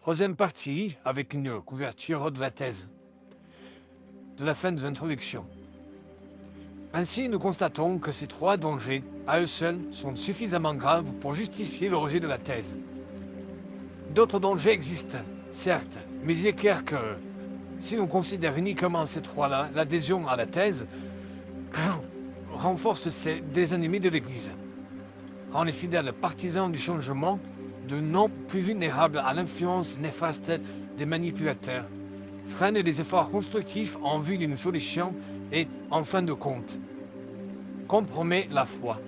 Troisième partie, avec une couverture de la thèse, de la fin de l'introduction. Ainsi, nous constatons que ces trois dangers, à eux seuls, sont suffisamment graves pour justifier le rejet de la thèse. D'autres dangers existent, certes, mais il est clair que, si l'on considère uniquement ces trois-là, l'adhésion à la thèse renforce des ennemis de l'Église, rend les fidèles partisans du changement de non plus vulnérables à l'influence néfaste des manipulateurs, freine les efforts constructifs en vue d'une solution et, en fin de compte, compromet la foi.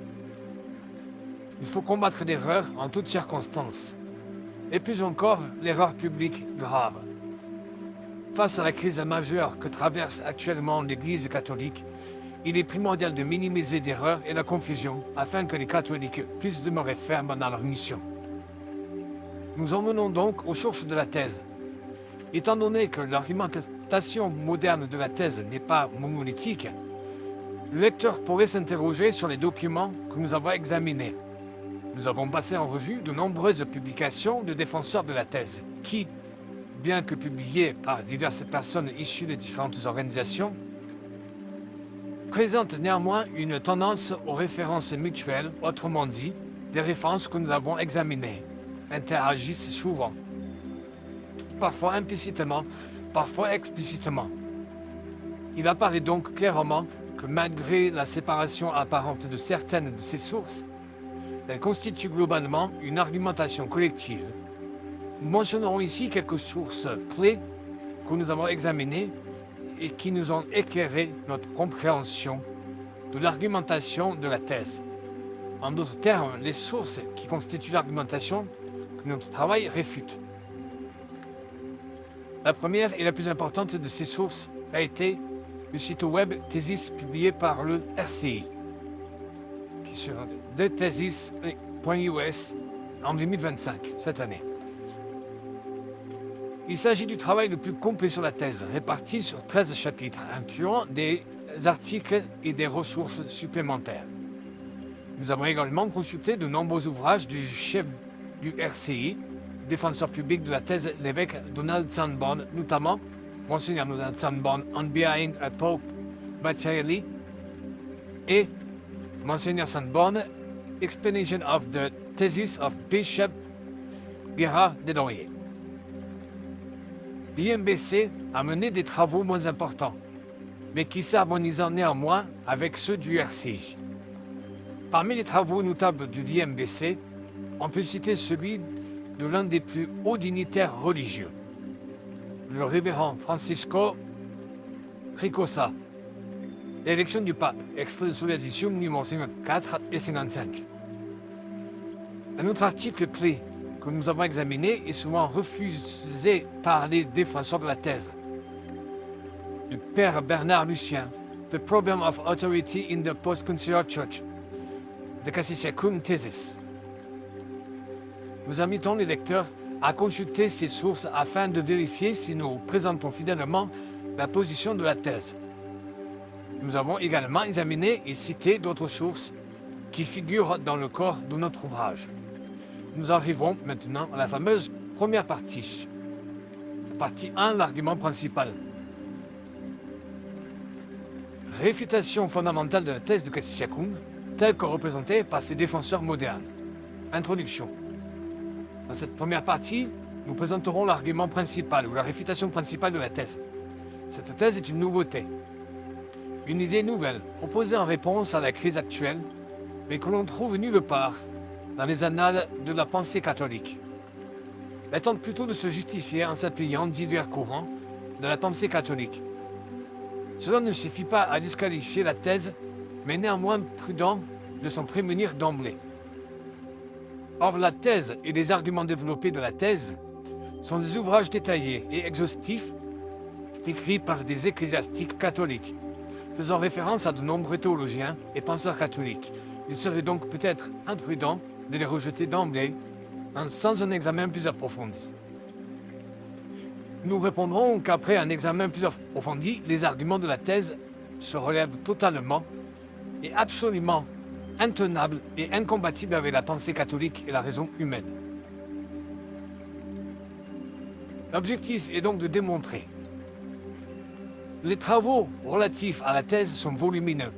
Il faut combattre l'erreur en toutes circonstances, et plus encore l'erreur publique grave. Face à la crise majeure que traverse actuellement l'Église catholique, il est primordial de minimiser l'erreur et la confusion afin que les catholiques puissent demeurer fermes dans leur mission. Nous en venons donc aux sources de la thèse. Étant donné que l'argumentation moderne de la thèse n'est pas monolithique, le lecteur pourrait s'interroger sur les documents que nous avons examinés. Nous avons passé en revue de nombreuses publications de défenseurs de la thèse qui, bien que publiées par diverses personnes issues de différentes organisations, présentent néanmoins une tendance aux références mutuelles, autrement dit, des références que nous avons examinées, interagissent souvent, parfois implicitement, parfois explicitement. Il apparaît donc clairement que malgré la séparation apparente de certaines de ces sources, elles constituent globalement une argumentation collective. Nous mentionnerons ici quelques sources clés que nous avons examinées et qui nous ont éclairé notre compréhension de l'argumentation de la thèse. En d'autres termes, les sources qui constituent l'argumentation que notre travail réfute. La première et la plus importante de ces sources a été le site web Thesis publié par le RCI, qui est sur thethesis.us en 2025, cette année. Il s'agit du travail le plus complet sur la thèse, réparti sur 13 chapitres, incluant des articles et des ressources supplémentaires. Nous avons également consulté de nombreux ouvrages du chef du RCI, défenseur public de la thèse, l'évêque Donald Sanborn, notamment Monseigneur Donald Sanborn on Being a Pope Materially et Monseigneur Sanborn, Explanation of the Thesis of Bishop Gérard Desnoyers. L'IMBC a mené des travaux moins importants, mais qui s'harmonisent néanmoins avec ceux du RCI. Parmi les travaux notables de l'IMBC, on peut citer celui de l'un des plus hauts dignitaires religieux, le révérend Francisco Ricossa, l'élection du pape, extrait de l'édition numéro 54 et 55. Un autre article clé que nous avons examiné est souvent refusé par les défenseurs de la thèse. Le père Bernard Lucien, The Problem of Authority in the Post-Consular Church, de Cassisiacum Thesis. Nous invitons les lecteurs à consulter ces sources afin de vérifier si nous présentons fidèlement la position de la thèse. Nous avons également examiné et cité d'autres sources qui figurent dans le corps de notre ouvrage. Nous arrivons maintenant à la fameuse première partie. La partie 1, l'argument principal. Réfutation fondamentale de la thèse de Cassisiacum, telle que représentée par ses défenseurs modernes. Introduction. Dans cette première partie, nous présenterons l'argument principal ou la réfutation principale de la thèse. Cette thèse est une nouveauté. Une idée nouvelle, proposée en réponse à la crise actuelle, mais que l'on trouve nulle part dans les annales de la pensée catholique. Elle tente plutôt de se justifier en s'appuyant divers courants de la pensée catholique. Cela ne suffit pas à disqualifier la thèse, mais néanmoins prudent de s'en prémunir d'emblée. Or, la thèse et les arguments développés de la thèse sont des ouvrages détaillés et exhaustifs écrits par des ecclésiastiques catholiques, faisant référence à de nombreux théologiens et penseurs catholiques. Il serait donc peut-être imprudent de les rejeter d'emblée sans un examen plus approfondi. Nous répondrons qu'après un examen plus approfondi, les arguments de la thèse se relèvent totalement et absolument intenables et incompatibles avec la pensée catholique et la raison humaine. L'objectif est donc de démontrer. Les travaux relatifs à la thèse sont volumineux.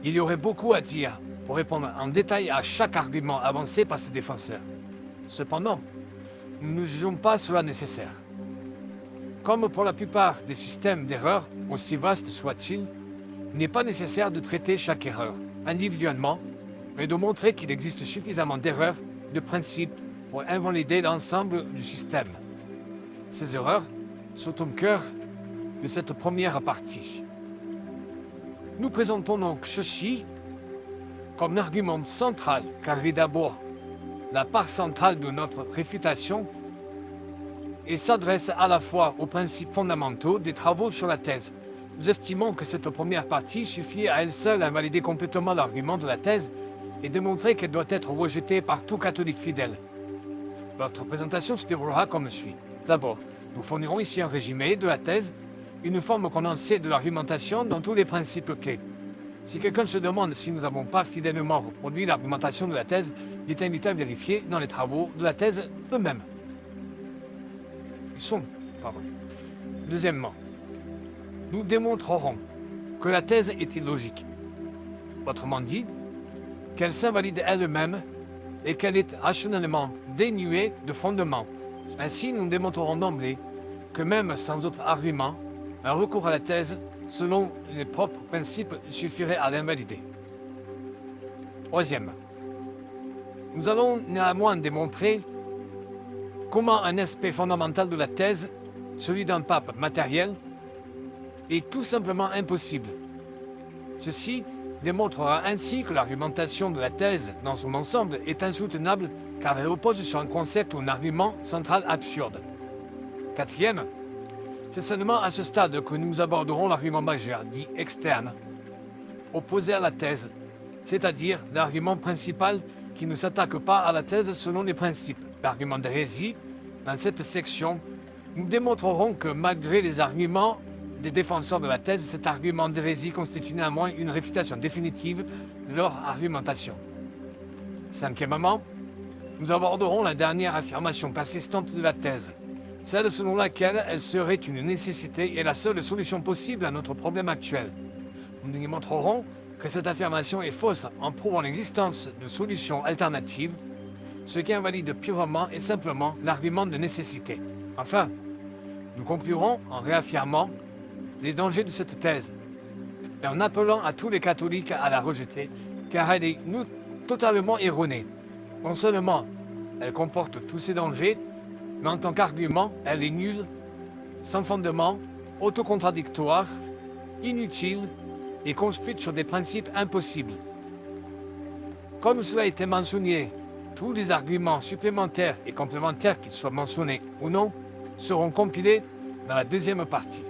Il y aurait beaucoup à dire pour répondre en détail à chaque argument avancé par ces défenseurs. Cependant, nous ne jugeons pas cela nécessaire. Comme pour la plupart des systèmes d'erreurs, aussi vastes soient-ils, il n'est pas nécessaire de traiter chaque erreur individuellement, mais de montrer qu'il existe suffisamment d'erreurs de principe pour invalider l'ensemble du système. Ces erreurs sont au cœur de cette première partie. Nous présentons donc ceci comme l'argument central, car il est d'abord la part centrale de notre réfutation et s'adresse à la fois aux principes fondamentaux des travaux sur la thèse. Nous estimons que cette première partie suffit à elle seule à invalider complètement l'argument de la thèse et démontrer qu'elle doit être rejetée par tout catholique fidèle. Notre présentation se déroulera comme suit. D'abord, nous fournirons ici un résumé de la thèse, une forme condensée de l'argumentation dans tous les principes clés. Si quelqu'un se demande si nous n'avons pas fidèlement reproduit l'argumentation de la thèse, il est invité à vérifier dans les travaux de la thèse eux-mêmes. Deuxièmement, nous démontrerons que la thèse est illogique. Autrement dit, qu'elle s'invalide elle-même et qu'elle est rationnellement dénuée de fondement. Ainsi, nous démontrerons d'emblée que même sans autre argument, un recours à la thèse, selon les propres principes, suffirait à l'invalider. Troisième, nous allons néanmoins démontrer comment un aspect fondamental de la thèse, celui d'un pape matériel, est tout simplement impossible. Ceci démontrera ainsi que l'argumentation de la thèse dans son ensemble est insoutenable car elle repose sur un concept ou un argument central absurde. Quatrième, c'est seulement à ce stade que nous aborderons l'argument majeur, dit externe, opposé à la thèse, c'est-à-dire l'argument principal qui ne s'attaque pas à la thèse selon les principes, l'argument d'hérésie. Dans cette section, nous démontrerons que malgré les arguments des défenseurs de la thèse, cet argument d'hérésie constitue néanmoins une réfutation définitive de leur argumentation. Cinquièmement, nous aborderons la dernière affirmation persistante de la thèse, celle selon laquelle elle serait une nécessité et la seule solution possible à notre problème actuel. Nous démontrerons que cette affirmation est fausse en prouvant l'existence de solutions alternatives, ce qui invalide purement et simplement l'argument de nécessité. Enfin, nous conclurons en réaffirmant les dangers de cette thèse et en appelant à tous les catholiques à la rejeter, car elle est totalement erronée. Non seulement elle comporte tous ces dangers, mais en tant qu'argument, elle est nulle, sans fondement, autocontradictoire, inutile et construite sur des principes impossibles. Comme cela a été mentionné, tous les arguments supplémentaires et complémentaires, qu'ils soient mentionnés ou non, seront compilés dans la deuxième partie.